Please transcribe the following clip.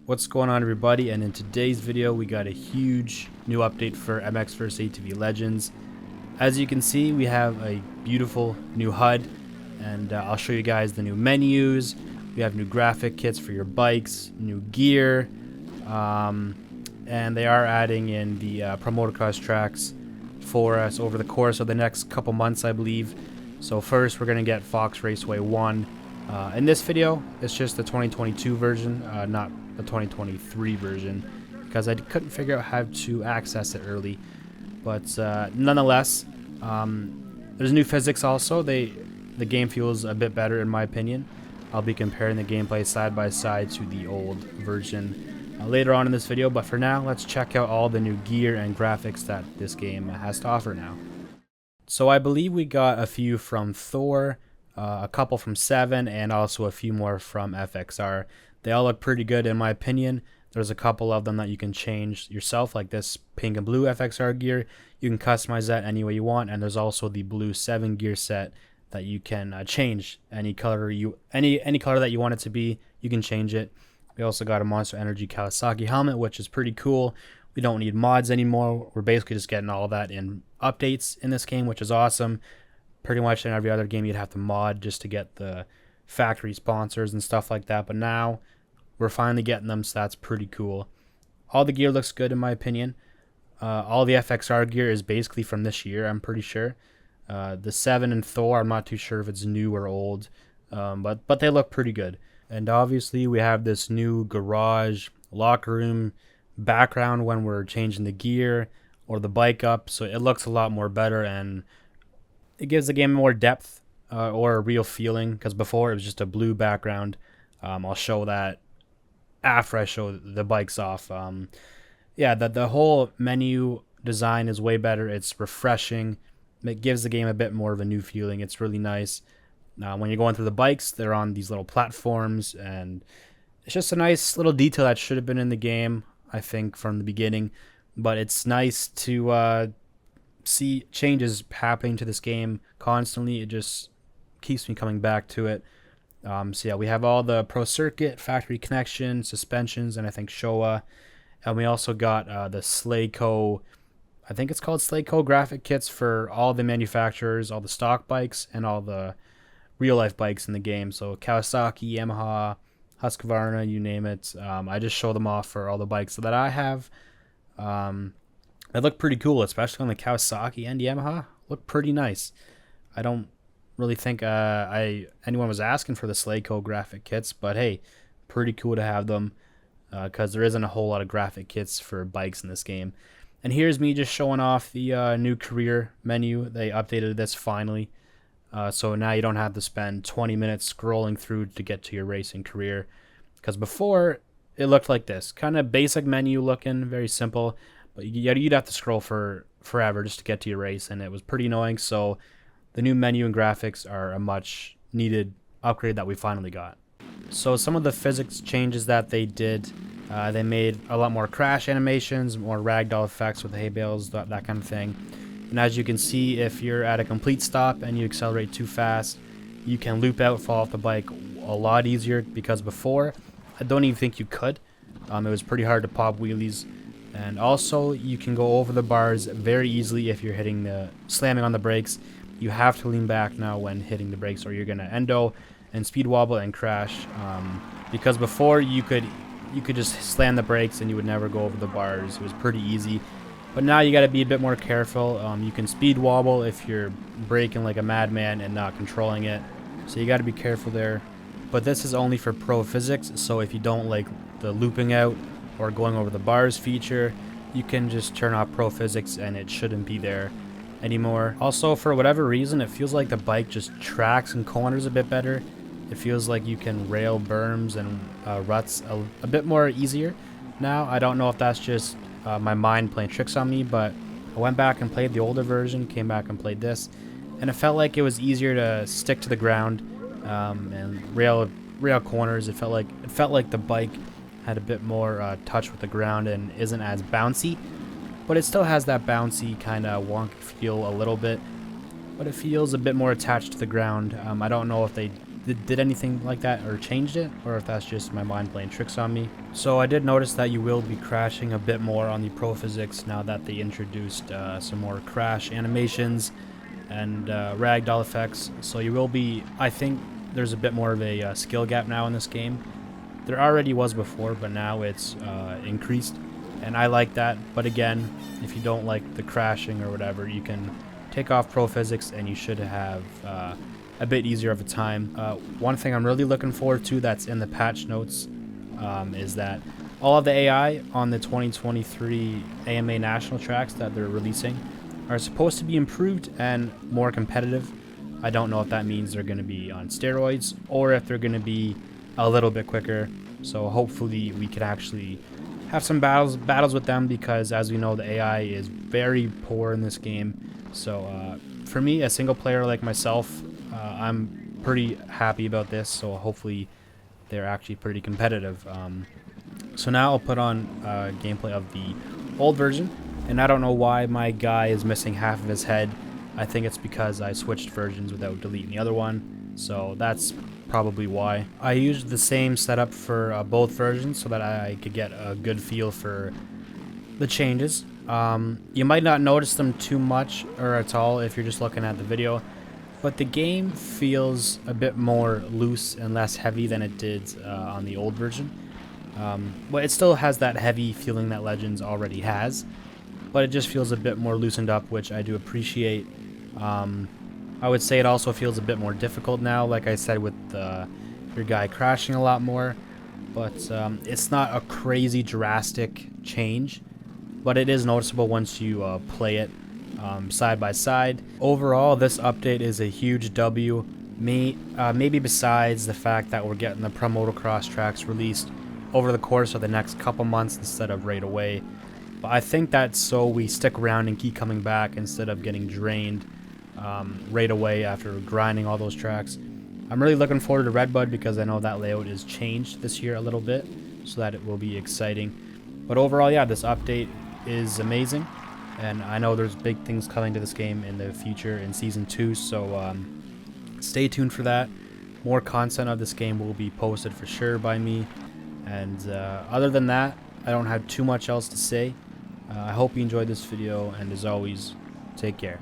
What's going on, everybody? And in today's video we got a huge new update for MX vs ATV Legends. As you can see, we have a beautiful new HUD, and I'll show you guys the new menus. We have new graphic kits for your bikes, new gear, and they are adding in the pro motocross tracks for us over the course of the next couple months, I believe. So first we're going to get Fox Raceway 1. In this video, it's just the 2022 version, not the 2023 version, because I couldn't figure out how to access it early. But nonetheless, there's new physics also. The game feels a bit better in my opinion. I'll be comparing the gameplay side by side to the old version later on in this video, but for now, let's check out all the new gear and graphics that this game has to offer now. So I believe we got a few from Thor, a couple from 7, and also a few more from FXR. They all look pretty good in my opinion. There's a couple of them that you can change yourself, like this pink and blue FXR gear. You can customize that any way you want, and there's also the blue 7 gear set that you can change any color any color that you want it to be. You can change it. We also got a Monster Energy Kawasaki helmet, which is pretty cool. We don't need mods anymore. We're basically just getting all that in updates in this game, which is awesome. Pretty much in every other game you'd have to mod just to get the factory sponsors and stuff like that, but now we're finally getting them, so that's pretty cool. All the gear looks good in my opinion. All the FXR gear is basically from this year, I'm pretty sure. The 7 and Thor, I'm not too sure if it's new or old, but they look pretty good. And obviously we have this new garage locker room background when we're changing the gear or the bike up, so it looks a lot more better and it gives the game more depth or a real feeling, because before it was just a blue background. I'll show that after I show the bikes off. Yeah, the whole menu design is way better. It's refreshing. It gives the game a bit more of a new feeling. It's really nice. When you're going through the bikes, they're on these little platforms, and it's just a nice little detail that should have been in the game, I think, from the beginning. But it's nice to see changes happening to this game constantly. It just keeps me coming back to it. So yeah, we have all the Pro Circuit, Factory Connection, suspensions, and I think Showa. And we also got the Slayco, I think it's called Slayco graphic kits for all the manufacturers, all the stock bikes, and all the real-life bikes in the game. So Kawasaki, Yamaha, Husqvarna, you name it. I just show them off for all the bikes that I have. They look pretty cool, especially on the Kawasaki and Yamaha. Look pretty nice. I don't really think anyone was asking for the Slayco graphic kits, but hey, pretty cool to have them, because there isn't a whole lot of graphic kits for bikes in this game. And here's me just showing off the new career menu. They updated this finally, so now you don't have to spend 20 minutes scrolling through to get to your racing career, because before it looked like this, kind of basic menu looking, very simple, but you'd have to scroll for forever just to get to your race, and it was pretty annoying. So the new menu and graphics are a much needed upgrade that we finally got. So some of the physics changes that they did, they made a lot more crash animations, more ragdoll effects with hay bales, that kind of thing. And as you can see, if you're at a complete stop and you accelerate too fast, you can loop out, fall off the bike a lot easier, because before, I don't even think you could. It was pretty hard to pop wheelies. And also, you can go over the bars very easily if you're slamming on the brakes. You have to lean back now when hitting the brakes, or you're gonna endo and speed wobble and crash. Because before you could just slam the brakes and you would never go over the bars. It was pretty easy. But now you got to be a bit more careful. You can speed wobble if you're braking like a madman and not controlling it. So you got to be careful there. But this is only for pro physics. So if you don't like the looping out or going over the bars feature, you can just turn off pro physics and it shouldn't be there anymore. Also, for whatever reason, it feels like the bike just tracks and corners a bit better. It feels like you can rail berms and ruts a bit more easier now. I don't know if that's just my mind playing tricks on me, but I went back and played the older version, came back and played this, and it felt like it was easier to stick to the ground and rail corners. It felt like the bike had a bit more touch with the ground and isn't as bouncy, but it still has that bouncy kind of wonky feel a little bit, but it feels a bit more attached to the ground. I don't know if they did anything like that or changed it, or if that's just my mind playing tricks on me. So I did notice that you will be crashing a bit more on the Pro Physics now that they introduced some more crash animations and ragdoll effects. So you will be, I think there's a bit more of a skill gap now in this game. There already was before, but now it's increased, and I like that. But again, if you don't like the crashing or whatever, you can take off Pro Physics and you should have a bit easier of a time. One thing I'm really looking forward to that's in the patch notes is that all of the AI on the 2023 AMA national tracks that they're releasing are supposed to be improved and more competitive. I don't know if that means they're going to be on steroids or if they're going to be a little bit quicker. So hopefully we can actually have some battles with them, because as we know, the AI is very poor in this game. So for me, a single player like myself, I'm pretty happy about this. So hopefully they're actually pretty competitive. So now I'll put on gameplay of the old version, and I don't know why my guy is missing half of his head. I think it's because I switched versions without deleting the other one, so that's probably why. I used the same setup for both versions so that I could get a good feel for the changes. You might not notice them too much or at all if you're just looking at the video, but the game feels a bit more loose and less heavy than it did on the old version. But it still has that heavy feeling that Legends already has, but it just feels a bit more loosened up, which I do appreciate. I would say it also feels a bit more difficult now, like I said, with your guy crashing a lot more, but it's not a crazy drastic change, but it is noticeable once you play it side by side. Overall, this update is a huge W, maybe besides the fact that we're getting the Pro Motocross tracks released over the course of the next couple months instead of right away. But I think that's so we stick around and keep coming back instead of getting drained right away after grinding all those tracks. I'm really looking forward to Redbud because I know that layout is changed this year a little bit, so that it will be exciting. But overall, yeah, this update is amazing, and I know there's big things coming to this game in the future in Season 2, so stay tuned for that. More content of this game will be posted for sure by me, and other than that, I don't have too much else to say. I hope you enjoyed this video, and as always, take care.